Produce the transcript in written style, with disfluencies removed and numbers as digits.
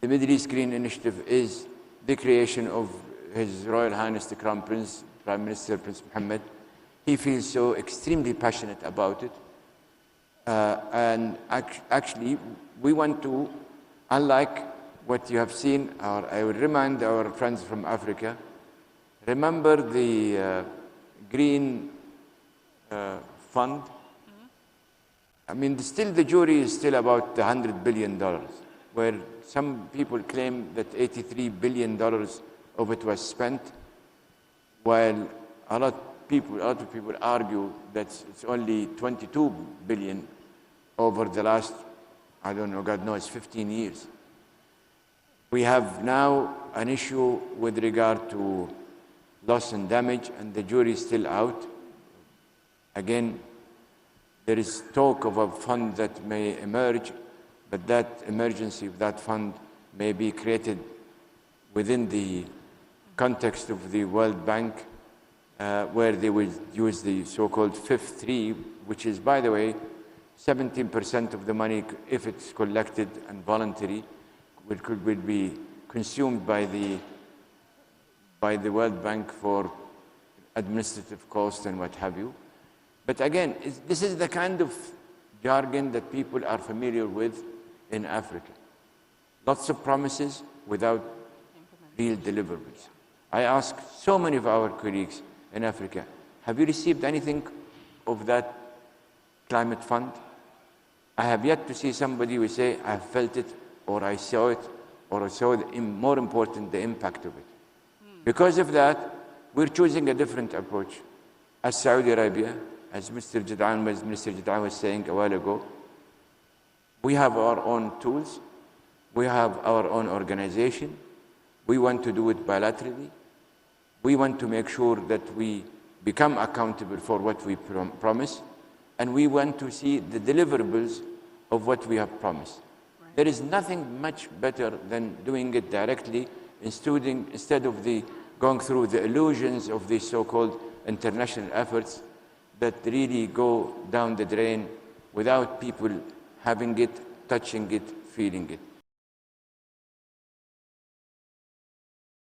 The Middle East Green Initiative is the creation of His Royal Highness the Crown Prince, Prime Minister Prince Mohammed. He feels so extremely passionate about it. And actually, we want to, unlike what you have seen, or I will remind our friends from Africa, remember the Green Fund? I mean, still the jury is still about $100 billion, where some people claim that $83 billion of it was spent, while a lot of people argue that it's only 22 billion over the last, I don't know, God knows, 15 years. We have now an issue with regard to loss and damage, and the jury is still out. Again, there is talk of a fund that may emerge, but that emergency of that fund may be created within the context of the World Bank, where they will use the so-called fifth three, which is, by the way, 17% of the money, if it's collected and voluntary, will be consumed by the World Bank for administrative costs and what have you. But again, this is the kind of jargon that people are familiar with in Africa. Lots of promises without real deliverables. I ask so many of our colleagues in Africa, have you received anything of that climate fund? I have yet to see somebody who say, I felt it, or I saw it, or I saw, more important, the impact of it. Because of that, we're choosing a different approach. As Saudi Arabia, as Minister Jad'an was saying a while ago, we have our own tools, we have our own organization, we want to do it bilaterally, we want to make sure that we become accountable for what we promise, and we want to see the deliverables of what we have promised. Right. There is nothing much better than doing it directly instead of going through the illusions of these so-called international efforts that really go down the drain without people having it, touching it, feeling it.